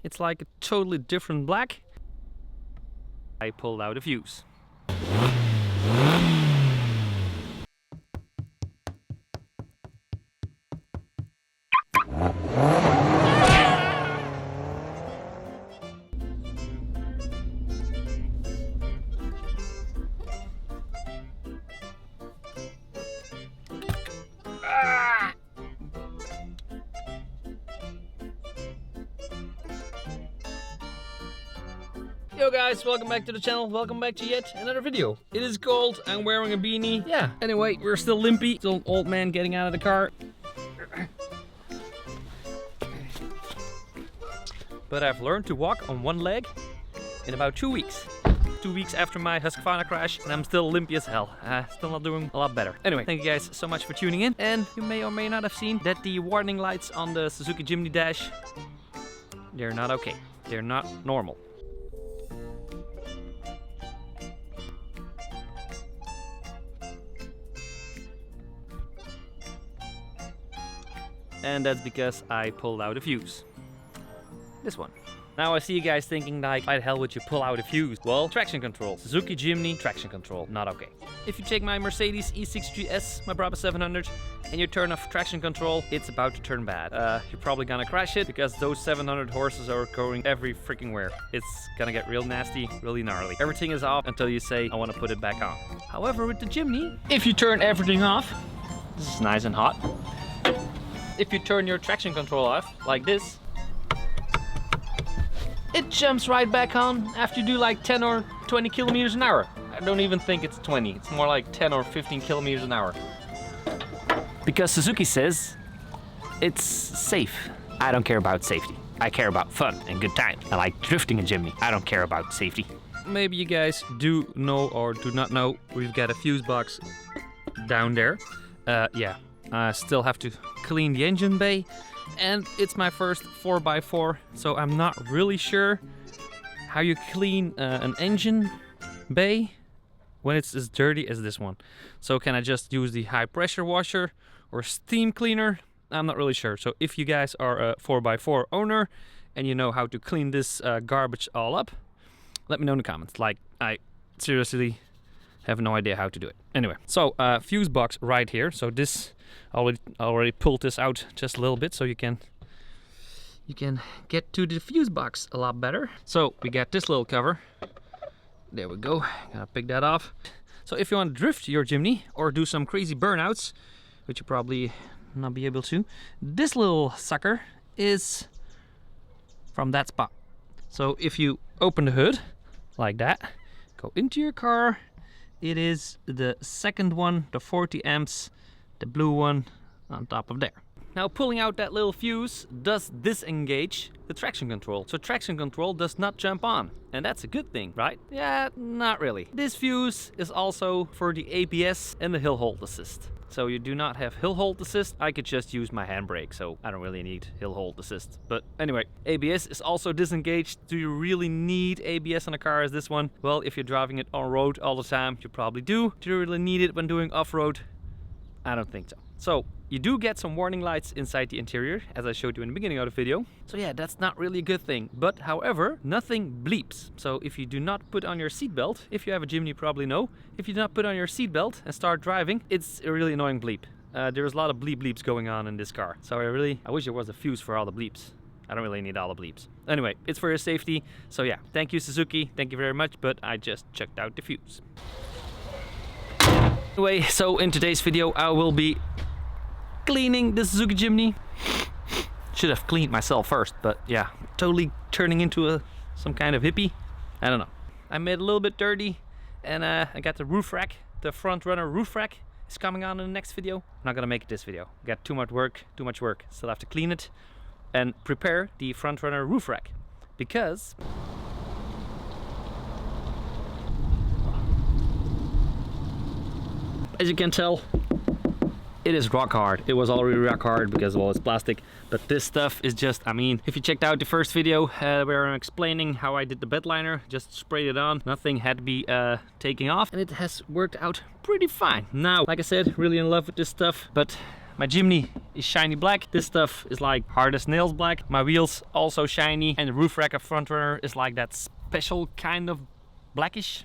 It's like a totally different black. I pulled out a fuse. Yo guys, welcome back to the channel, welcome back to yet another video. It is cold, I'm wearing a beanie. Yeah, anyway, we're still limpy, still an old man getting out of the car. But I've learned to walk on one leg in about 2 weeks. 2 weeks after my Husqvarna crash, and I'm still limpy as hell. Still not doing a lot better. Anyway, thank you guys so much for tuning in. And you may or may not have seen that the warning lights on the Suzuki Jimny dash, they're not okay. They're not normal. And that's because I pulled out a fuse. This one. Now I see you guys thinking like, why the hell would you pull out a fuse? Well, traction control. Suzuki Jimny traction control, not okay. If you take my Mercedes E6 GS, my Brabus 700, and you turn off traction control, it's about to turn bad. You're probably gonna crash it because those 700 horses are going every freaking where. It's gonna get real nasty, really gnarly. Everything is off until you say, I wanna put it back on. However, with the Jimny, if you turn everything off, this is nice and hot. If you turn your traction control off, like this, it jumps right back on after you do like 10 or 20 kilometers an hour. I don't even think it's 20, it's more like 10 or 15 kilometers an hour. Because Suzuki says it's safe. I don't care about safety. I care about fun and good times. I like drifting in Jimny. I don't care about safety. Maybe you guys do know or do not know, we've got a fuse box down there. Yeah, I still have to clean the engine bay. And it's my first 4x4, so I'm not really sure how you clean an engine bay when it's as dirty as this one. So can I just use the high pressure washer or steam cleaner? I'm not really sure. So if you guys are a 4x4 owner and you know how to clean this garbage all up, let me know in the comments. Like, I seriously have no idea how to do it. Anyway, so fuse box right here. So this already pulled this out just a little bit, so you can get to the fuse box a lot better. So we got this little cover. There we go. Gotta pick that off. So if you want to drift your Jimny or do some crazy burnouts, which you probably not be able to, this little sucker is from that spot. So if you open the hood like that, go into your car, it is the second one, the 40 amps, the blue one on top of there. Now pulling out that little fuse does disengage the traction control. So traction control does not jump on. And that's a good thing, right? Yeah, not really. This fuse is also for the ABS and the hill hold assist. So you do not have hill hold assist. I could just use my handbrake, so I don't really need hill hold assist. But anyway, ABS is also disengaged. Do you really need ABS on a car as this one? Well, if you're driving it on road all the time, you probably do. Do you really need it when doing off-road? I don't think so. So you do get some warning lights inside the interior, as I showed you in the beginning of the video. So yeah, that's not really a good thing. But however, nothing bleeps. So if you do not put on your seatbelt, if you have a Jimny, you probably know, if you do not put on your seatbelt and start driving, it's a really annoying bleep. There's a lot of bleeps going on in this car. So I wish there was a fuse for all the bleeps. I don't really need all the bleeps. Anyway, it's for your safety. So yeah, thank you Suzuki, thank you very much, but I just checked out the fuse. Anyway, so in today's video I will be cleaning the Suzuki Jimny. Should have cleaned myself first, but yeah, totally turning into some kind of hippie. I don't know. I made it a little bit dirty, and I got the roof rack, the Frontrunner Roofrack is coming on in the next video. I'm not gonna make it this video. Got too much work. Still have to clean it and prepare the Frontrunner Roofrack because as you can tell, it is rock hard. It was already rock hard because, well, it's plastic, but this stuff is just, I mean, if you checked out the first video where I'm explaining how I did the bed liner, just sprayed it on, nothing had to be taking off, and it has worked out pretty fine. Now, like I said, really in love with this stuff, but My Jimny is shiny black. This stuff is like hard as nails black. My wheels also shiny, and the roof rack of Frontrunner is like that special kind of blackish.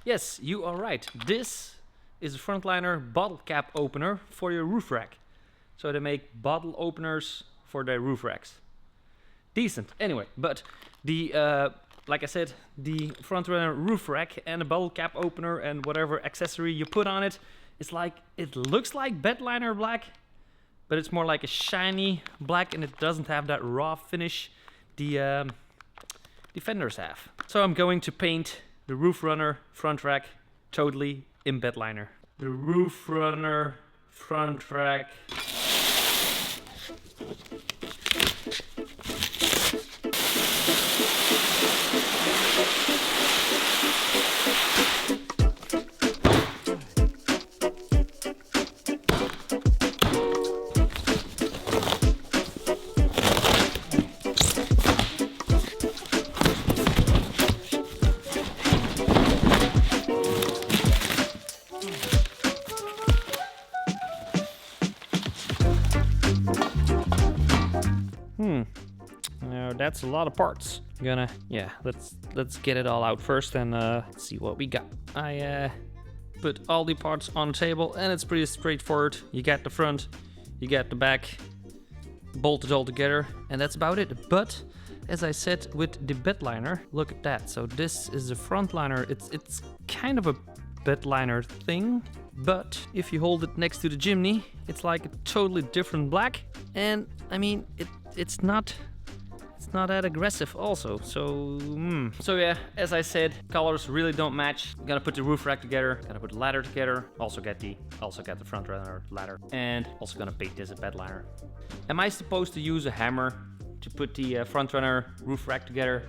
Yes, you are right. This is a Frontrunner bottle cap opener for your roof rack. So they make bottle openers for their roof racks. Decent. Anyway, but the like I said, the Frontrunner roof rack and a bottle cap opener and whatever accessory you put on it, it's like, it looks like bed liner black, but it's more like a shiny black, and it doesn't have that raw finish the fenders have. So I'm going to paint the Roofrunner front rack totally in bed liner. The Roofrunner front rack. Now that's a lot of parts. Let's get it all out first and see what we got. I put all the parts on the table, and it's pretty straightforward. You got the front, you got the back, bolted all together, and that's about it. But as I said with the bed liner, look at that. So this is the front liner. It's kind of a bed liner thing, but if you hold it next to the Jimny, it's like a totally different black. And I mean, it's not that aggressive also. So yeah, as I said, colors really don't match. I'm gonna put the roof rack together, gonna put the ladder together, also get the Frontrunner ladder, and also gonna paint this a bed liner. Am I supposed to use a hammer to put the Frontrunner roof rack together?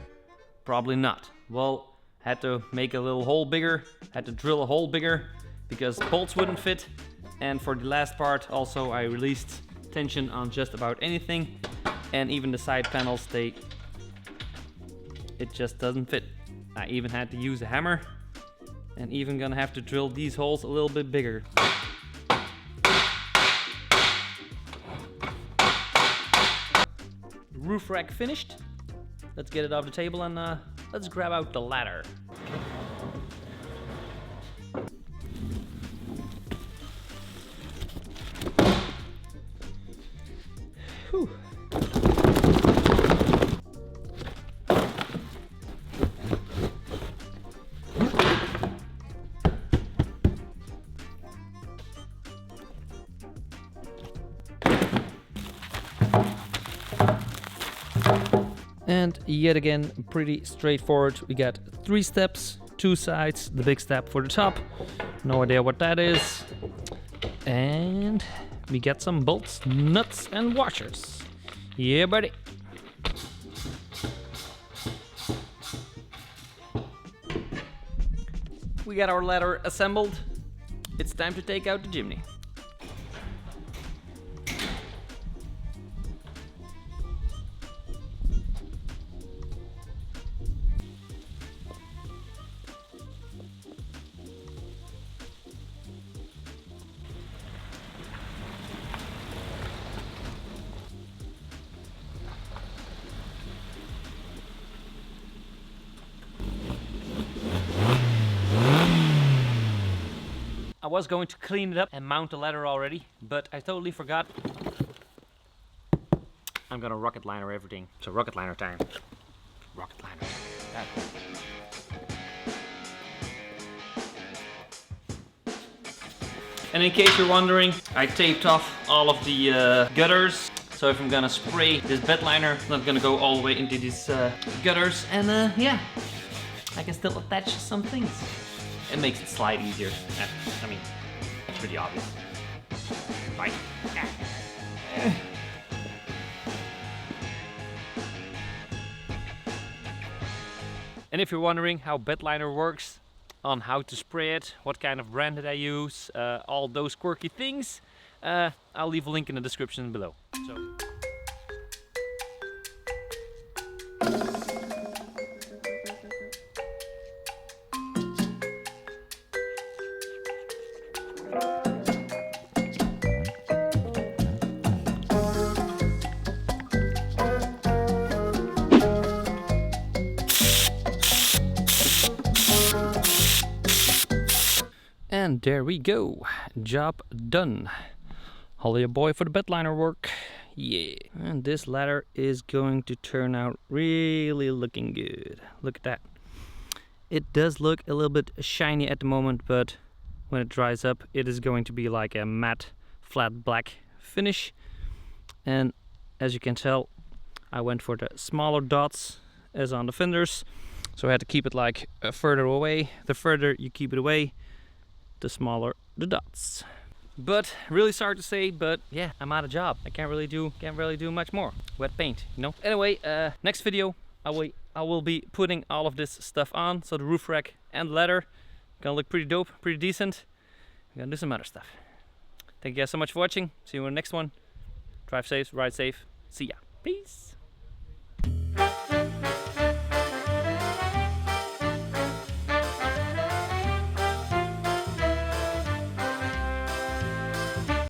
Probably not. Well, had to make a little hole bigger, had to drill a hole bigger because bolts wouldn't fit. And for the last part also I released tension on just about anything, and even the side panels, it just doesn't fit. I even had to use a hammer, and even gonna have to drill these holes a little bit bigger. Roof rack finished. Let's get it off the table and let's grab out the ladder. Whew. And yet again, pretty straightforward. We got 3 steps, 2 sides, the big step for the top. No idea what that is. And we got some bolts, nuts, and washers. Yeah, buddy. We got our ladder assembled. It's time to take out the Jimny. I was going to clean it up and mount the ladder already, but I totally forgot. I'm gonna rocket liner everything. So rocket liner time. Rocket liner. And in case you're wondering, I taped off all of the gutters. So if I'm gonna spray this bed liner, it's not gonna go all the way into these gutters. And yeah, I can still attach some things. It makes it slide easier. I mean, it's pretty obvious. Right. And if you're wondering how bed liner works, on how to spray it, what kind of brand did I use, all those quirky things, I'll leave a link in the description below. So. There we go. Job done. Holly a boy for the bed liner work. Yeah. And this ladder is going to turn out really looking good. Look at that. It does look a little bit shiny at the moment, but when it dries up, it is going to be like a matte, flat black finish. And as you can tell, I went for the smaller dots as on the fenders. So I had to keep it like further away. The further you keep it away, the smaller the dots. But really sorry to say, but yeah, I'm out of job. I can't really do much more. Wet paint, you know. Anyway, next video I will be putting all of this stuff on. So the roof rack and the ladder gonna look pretty dope, pretty decent. I'm gonna do some other stuff. Thank you guys so much for watching. See you in the next one. Drive safe, ride safe. See ya. Peace.